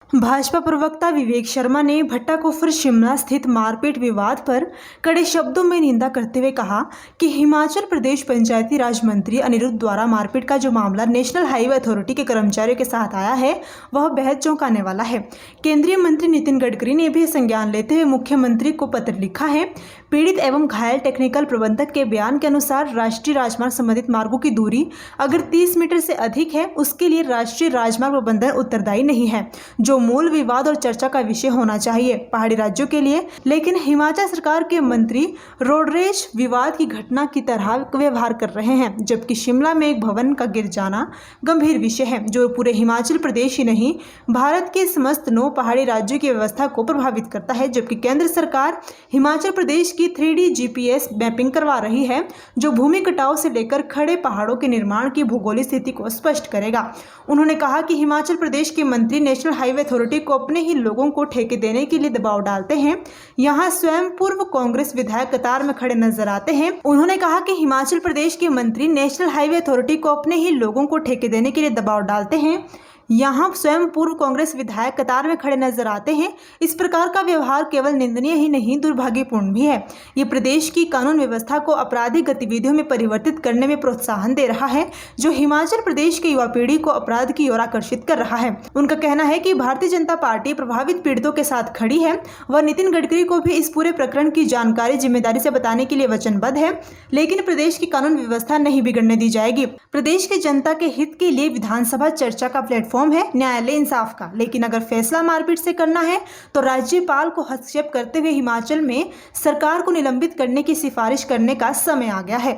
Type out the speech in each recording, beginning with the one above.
भाजपा प्रवक्ता विवेक शर्मा ने भट्टाकोफर शिमला स्थित मारपीट विवाद पर कड़े शब्दों में निंदा करते हुए कहा कि हिमाचल प्रदेश पंचायती राज मंत्री अनिरुद्ध द्वारा मारपीट का जो मामला नेशनल हाईवे अथॉरिटी के कर्मचारियों के साथ आया है वह बेहद चौंकाने वाला है। केंद्रीय मंत्री नितिन गडकरी ने भी संज्ञान लेते हुए मुख्यमंत्री को पत्र लिखा है। पीड़ित एवं घायल टेक्निकल प्रबंधक के बयान के अनुसार राष्ट्रीय राजमार्ग संबंधित मार्गों की दूरी अगर 30 मीटर से अधिक है उसके लिए राष्ट्रीय राजमार्ग प्रबंधन उत्तरदायी नहीं है, जो मूल विवाद और चर्चा का विषय होना चाहिए पहाड़ी राज्यों के लिए। लेकिन हिमाचल सरकार के मंत्री रोडरेज विवाद की घटना की तरह व्यवहार कर रहे हैं, जबकि शिमला में एक भवन का गिर जाना गंभीर विषय है जो पूरे हिमाचल प्रदेश ही नहीं भारत के समस्त 9 पहाड़ी राज्यों की व्यवस्था को प्रभावित करता है। जबकि केंद्र सरकार हिमाचल प्रदेश की 3D GPS मैपिंग करवा रही है जो भूमि कटाव से लेकर खड़े पहाड़ों के निर्माण की भौगोलिक स्थिति को स्पष्ट करेगा। उन्होंने कहा कि हिमाचल प्रदेश के मंत्री नेशनल हाईवे अथॉरिटी को अपने ही लोगों को ठेके देने के लिए दबाव डालते हैं। यहां स्वयं पूर्व कांग्रेस विधायक कतार में खड़े नजर आते हैं। उन्होंने कहा कि हिमाचल प्रदेश के मंत्री नेशनल हाईवे अथॉरिटी को अपने ही लोगों को ठेके देने के लिए दबाव डालते हैं। यहाँ स्वयं पूर्व कांग्रेस विधायक कतार में खड़े नजर आते हैं। इस प्रकार का व्यवहार केवल निंदनीय ही नहीं दुर्भाग्यपूर्ण भी है। ये प्रदेश की कानून व्यवस्था को आपराधिक गतिविधियों में परिवर्तित करने में प्रोत्साहन दे रहा है, जो हिमाचल प्रदेश की युवा पीढ़ी को अपराध की ओर आकर्षित कर रहा है। उनका कहना है कि भारतीय जनता पार्टी प्रभावित पीड़ितों के साथ खड़ी है। वह नितिन गडकरी को भी इस पूरे प्रकरण की जानकारी जिम्मेदारी से बताने के लिए वचनबद्ध है, लेकिन प्रदेश की कानून व्यवस्था नहीं बिगड़ने दी जाएगी। प्रदेश की जनता के हित के लिए विधानसभा चर्चा का प्लेटफॉर्म है न्यायालय इंसाफ का, लेकिन अगर फैसला मारपीट से करना है तो राज्यपाल को हस्तक्षेप करते हुए हिमाचल में सरकार को निलंबित करने की सिफारिश करने का समय आ गया है।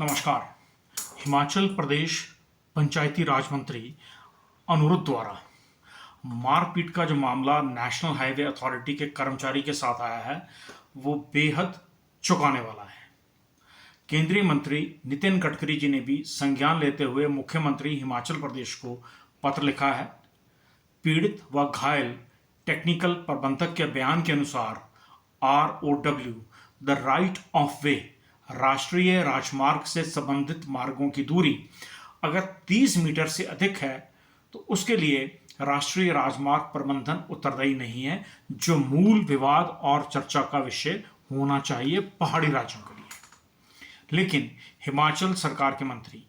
नमस्कार। हिमाचल प्रदेश पंचायती राज मंत्री अनिरुद्ध द्वारा मारपीट का जो मामला नेशनल हाईवे अथॉरिटी के कर्मचारी के साथ आया है वो बेहद चौंकाने वाला है। केंद्रीय मंत्री नितिन गडकरी जी ने भी संज्ञान लेते हुए मुख्यमंत्री हिमाचल प्रदेश को पत्र लिखा है। पीड़ित व घायल टेक्निकल प्रबंधक के बयान के अनुसार ROW द राइट ऑफ वे राष्ट्रीय राजमार्ग से संबंधित मार्गों की दूरी अगर 30 मीटर से अधिक है तो उसके लिए राष्ट्रीय राजमार्ग प्रबंधन उत्तरदायी नहीं है, जो मूल विवाद और चर्चा का विषय होना चाहिए पहाड़ी राज्यों के लिए। लेकिन हिमाचल सरकार के मंत्री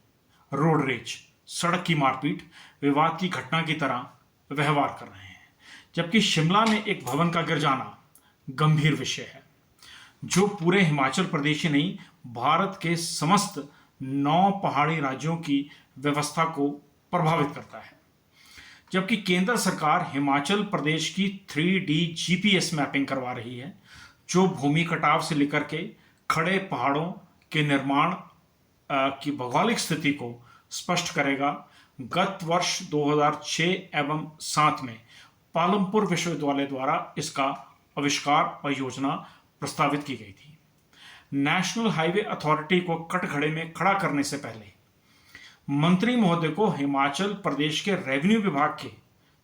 रोडरेज सड़क की मारपीट विवाद की घटना की तरह व्यवहार कर रहे हैं, जबकि शिमला में एक भवन का गिर जाना गंभीर विषय है जो पूरे हिमाचल प्रदेश ही नहीं भारत के समस्त 9 पहाड़ी राज्यों की व्यवस्था को प्रभावित करता है। जबकि केंद्र सरकार हिमाचल प्रदेश की 3D GPS मैपिंग करवा रही है जो भूमि कटाव से लेकर के खड़े पहाड़ों के निर्माण की भौगोलिक स्थिति को स्पष्ट करेगा। गत वर्ष 2006 एवं 7 में पालमपुर विश्वविद्यालय द्वारा इसका आविष्कार और योजना प्रस्तावित की गई थी। नेशनल हाईवे अथॉरिटी को कटघरे में खड़ा करने से पहले मंत्री महोदय को हिमाचल प्रदेश के रेवेन्यू विभाग के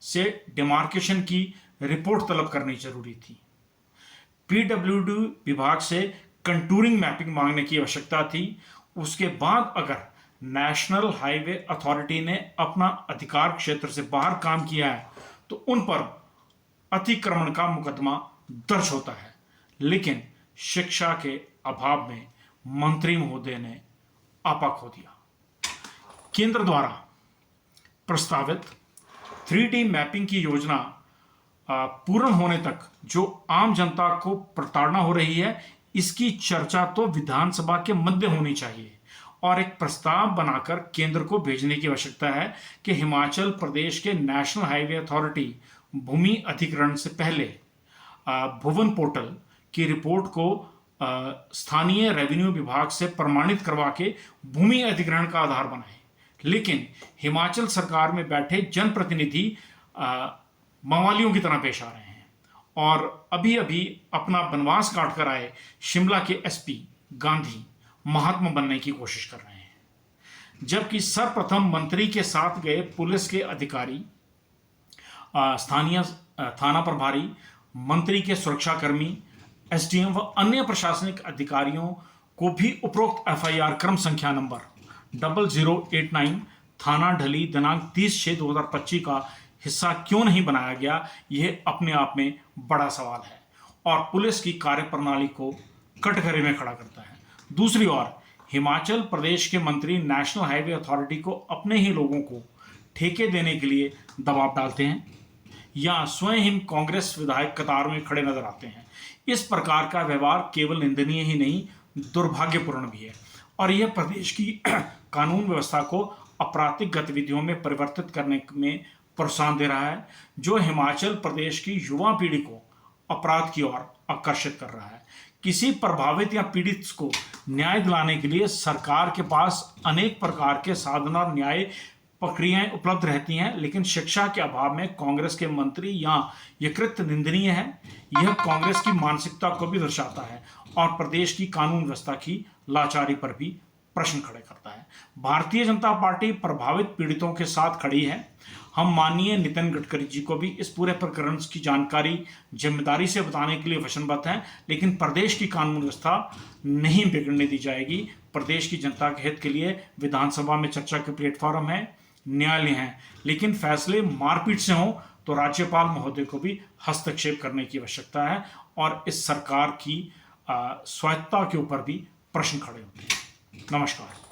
से डिमार्केशन की रिपोर्ट तलब करनी जरूरी थी। PWD विभाग से कंटूरिंग मैपिंग मांगने की आवश्यकता थी। उसके बाद अगर नेशनल हाईवे अथॉरिटी ने अपना अधिकार क्षेत्र से बाहर काम किया है तो उन पर अतिक्रमण का मुकदमा दर्ज होता है। लेकिन शिक्षा के अभाव में मंत्री महोदय ने आपा खो दिया। केंद्र द्वारा प्रस्तावित 3D मैपिंग की योजना पूर्ण होने तक जो आम जनता को प्रताड़ना हो रही है, इसकी चर्चा तो विधानसभा के मध्य होनी चाहिए और एक प्रस्ताव बनाकर केंद्र को भेजने की आवश्यकता है कि हिमाचल प्रदेश के नेशनल हाईवे अथॉरिटी भूमि अधिग्रहण से पहले भुवन पोर्टल की रिपोर्ट को स्थानीय रेवेन्यू विभाग से प्रमाणित करवा के भूमि अधिग्रहण का आधार बनाए। लेकिन हिमाचल सरकार में बैठे जनप्रतिनिधि मवालियों की तरह पेश आ रहे हैं और अभी अभी अपना बनवास काट कर आए शिमला के SP गांधी महात्मा बनने की कोशिश कर रहे हैं। जबकि सर्वप्रथम मंत्री के साथ गए पुलिस के अधिकारी, स्थानीय थाना प्रभारी, मंत्री के सुरक्षाकर्मी, SDM व अन्य प्रशासनिक अधिकारियों को भी उपरोक्त FIR क्रम संख्या नंबर 0089 थाना ढली दिनांक 30/6/2025 का हिस्सा क्यों नहीं बनाया गया, यह अपने आप में बड़ा सवाल है और पुलिस की कार्यप्रणाली को कटघरे में खड़ा करता है। दूसरी ओर हिमाचल प्रदेश के मंत्री नेशनल हाईवे अथॉरिटी को अपने ही लोगों को ठेके देने के लिए दबाव डालते हैं या स्वयं ही कांग्रेस विधायक कतार में खड़े नजर आते हैं। इस प्रकार का व्यवहार केवल निंदनीय ही नहीं, दुर्भाग्यपूर्ण भी है और यह प्रदेश की कानून व्यवस्था को आपराधिक गतिविधियों में परिवर्तित करने में प्रोत्साहन दे रहा है, जो हिमाचल प्रदेश की युवा पीढ़ी को अपराध की ओर आकर्षित कर रहा है। किसी प्रभावित या पीड़ित को न्याय दिलाने के लिए सरकार के पास अनेक प्रकार के साधन और न्याय प्रक्रियाएं उपलब्ध रहती हैं, लेकिन शिक्षा के अभाव में कांग्रेस के मंत्री यह कृत्य निंदनीय है। यह कांग्रेस की मानसिकता को भी दर्शाता है और प्रदेश की कानून व्यवस्था की लाचारी पर भी प्रश्न खड़े करता है। भारतीय जनता पार्टी प्रभावित पीड़ितों के साथ खड़ी है। हम माननीय नितिन गडकरी जी को भी इस पूरे प्रकरण की जानकारी जिम्मेदारी से बताने के लिए वचनबद्ध हैं, लेकिन प्रदेश की कानून व्यवस्था नहीं बिगड़ने दी जाएगी। प्रदेश की जनता के हित के लिए विधानसभा में चर्चा के प्लेटफॉर्म है, न्यायालय हैं, लेकिन फैसले मारपीट से हों तो राज्यपाल महोदय को भी हस्तक्षेप करने की आवश्यकता है और इस सरकार की स्वायत्ता के ऊपर भी प्रश्न खड़े होते हैं। नमस्कार।